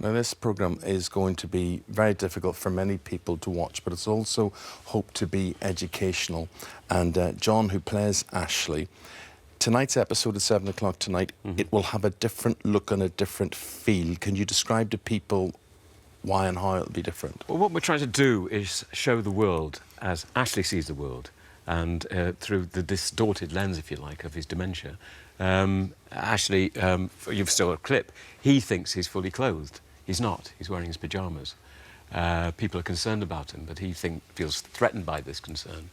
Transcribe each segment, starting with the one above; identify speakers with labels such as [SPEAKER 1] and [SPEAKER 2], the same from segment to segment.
[SPEAKER 1] Now, this programme is going to be very difficult for many people to watch, but it's also hoped to be educational. And John, who plays Ashley, tonight's episode at 7 o'clock tonight, it will have a different look and a different feel. Can you describe to people why and how it'll be different?
[SPEAKER 2] Well, what we're trying to do is show the world as Ashley sees the world, and through the distorted lens, if you like, of his dementia. Ashley, you've still a clip, he thinks he's fully clothed. He's not. He's wearing his pyjamas. People are concerned about him, but he feels threatened by this concern.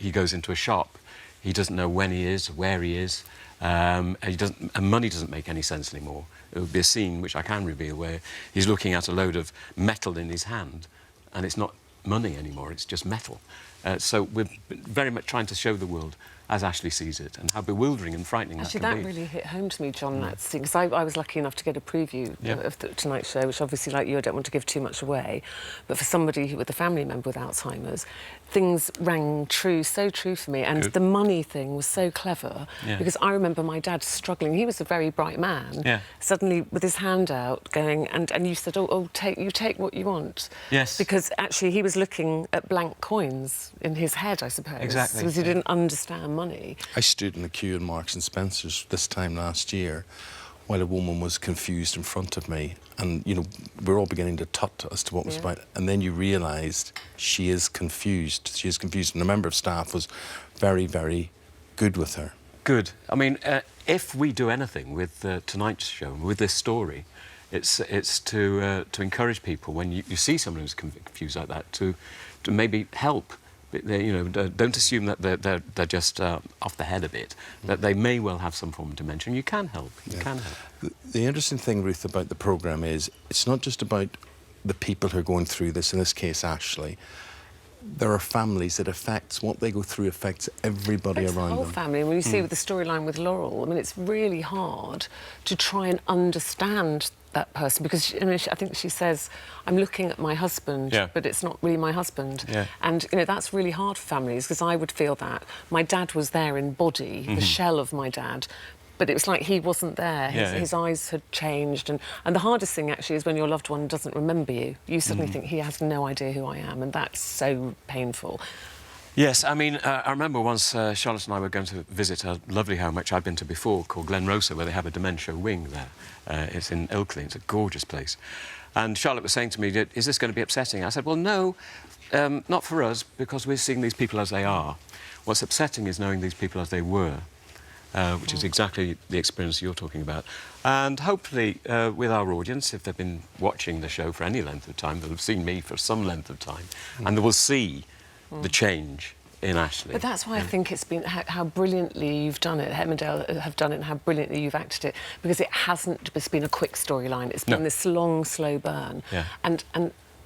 [SPEAKER 2] He goes into a shop. He doesn't know when he is, where he is, and money doesn't make any sense anymore. It would be a scene, which I can reveal, where he's looking at a load of metal in his hand, and it's not money anymore, it's just metal. So we're very much trying to show the world as Ashley sees it, and how bewildering and frightening
[SPEAKER 3] Actually,
[SPEAKER 2] that can be.
[SPEAKER 3] Actually, that really hit home to me, John, that scene, because I was lucky enough to get a preview of tonight's show, which obviously, like you, I don't want to give too much away, but for somebody with a family member with Alzheimer's, things rang true, so true for me, and the money thing was so clever, because I remember my dad struggling. He was a very bright man, suddenly with his hand out, going, and you said, oh, take what you want.
[SPEAKER 2] Yes.
[SPEAKER 3] Because actually he was looking at blank coins in his head, I suppose.
[SPEAKER 2] Exactly.
[SPEAKER 3] Because he didn't understand money.
[SPEAKER 1] I stood in the queue in Marks and Spencer's this time last year while a woman was confused in front of me, and, you know, we're all beginning to tut as to what was about, and then you realised she is confused. She is confused, and a member of staff was very, very good with her.
[SPEAKER 2] Good. I mean, if we do anything with tonight's show, with this story, it's to encourage people, when you see someone who's confused like that, to maybe help. You know, don't assume that they're just off the head a bit, that they may well have some form of dementia, and you can help. You can help.
[SPEAKER 1] The interesting thing, Ruth, about the programme is it's not just about the people who are going through this, in this case, Ashley. There are families that affects, what they go through affects everybody around them.
[SPEAKER 3] The whole family. And when you see with the storyline with Laurel, I mean, it's really hard to try and understand that person, because I think she says, I'm looking at my husband, but it's not really my husband. And, you know, that's really hard for families, because I would feel that my dad was there in body, the shell of my dad, but it was like he wasn't there. His eyes had changed. And the hardest thing, actually, is when your loved one doesn't remember you. You suddenly think, he has no idea who I am, and that's so painful.
[SPEAKER 2] Yes, I mean, I remember once Charlotte and I were going to visit a lovely home, which I'd been to before, called Glen Rosa, where they have a dementia wing there. It's in Ilkley. It's a gorgeous place. And Charlotte was saying to me, is this going to be upsetting? I said, well, no, not for us, because we're seeing these people as they are. What's upsetting is knowing these people as they were, which is exactly the experience you're talking about. And hopefully, with our audience, if they've been watching the show for any length of time, they'll have seen me for some length of time, and they will see the change in Ashley.
[SPEAKER 3] But that's why I think it's been how brilliantly you've done it, Emmerdale have done it, and how brilliantly you've acted it, because it hasn't just been a quick storyline. It's been this long, slow burn. And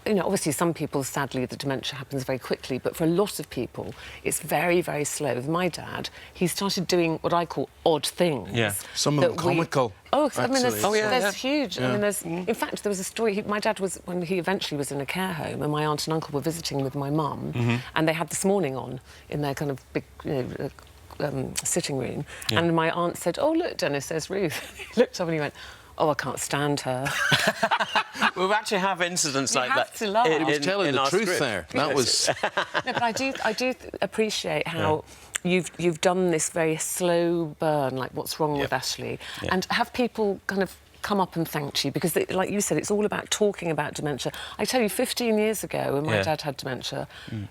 [SPEAKER 3] you know, obviously some people, sadly, the dementia happens very quickly, but for a lot of people, it's very, very slow. With my dad, he started doing what I call odd things.
[SPEAKER 1] Some of them comical.
[SPEAKER 3] Oh, I mean, there's huge.
[SPEAKER 1] Yeah.
[SPEAKER 3] I mean, there's. In fact, there was a story. My dad was, when he eventually was in a care home, and my aunt and uncle were visiting with my mum, and they had This Morning on in their kind of big, you know, sitting room, and my aunt said, "Oh, look, Dennis, there's Ruth." He looked up and he went, "Oh, I can't stand her."
[SPEAKER 2] We've actually have incidents like that.
[SPEAKER 3] To laugh.
[SPEAKER 1] He was telling the truth there. That was.
[SPEAKER 3] No, but I do appreciate how you've done this very slow burn, like what's wrong with Ashley, and have people kind of come up and thanked you, because, like you said, it's all about talking about dementia. I tell you, 15 years ago, when my dad had dementia,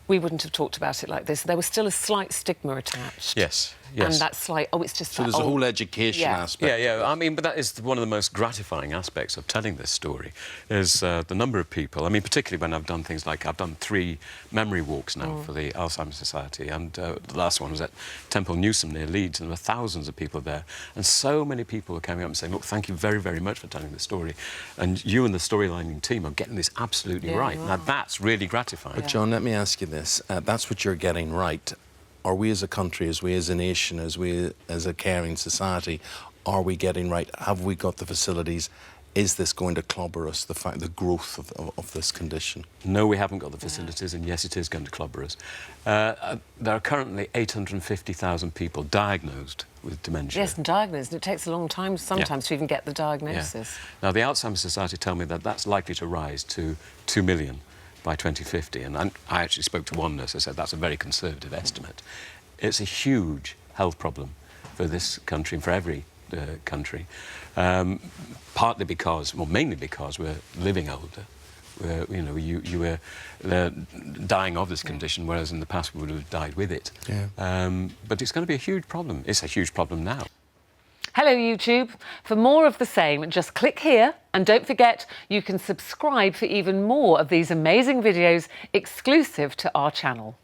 [SPEAKER 3] we wouldn't have talked about it like this. There was still a slight stigma attached.
[SPEAKER 2] Yes.
[SPEAKER 3] And that's like, oh, it's just
[SPEAKER 1] so there's a whole education aspect.
[SPEAKER 2] I mean, but that is one of the most gratifying aspects of telling this story, is the number of people. I mean, particularly when I've done things like, I've done 3 memory walks now for the Alzheimer's Society, and the last one was at Temple Newsome near Leeds, and there were thousands of people there, and so many people were coming up and saying, look, thank you very, very much for telling this story, and you and the storylining team are getting this absolutely right. Now, that's really gratifying.
[SPEAKER 1] But, John, let me ask you this. That's what you're getting right. Are we as a country, as we as a nation, as we as a caring society, are we getting right? Have we got the facilities? is this going to clobber us, the growth of this condition?
[SPEAKER 2] No, we haven't got the facilities, and yes, it is going to clobber us. There are currently 850,000 people diagnosed with dementia.
[SPEAKER 3] Yes, and diagnosed. It takes a long time sometimes to even get the diagnosis.
[SPEAKER 2] Yeah. Now, the Alzheimer's Society tell me that that's likely to rise to 2 million by 2050, and I actually spoke to one nurse. I said that's a very conservative estimate. It's a huge health problem for this country and for every country, partly because, well, mainly because we're living older. You were dying of this condition, whereas in the past we would have died with it.
[SPEAKER 1] Yeah.
[SPEAKER 2] But it's going to be a huge problem. It's a huge problem now.
[SPEAKER 3] Hello, YouTube. For more of the same, just click here, and don't forget you can subscribe for even more of these amazing videos exclusive to our channel.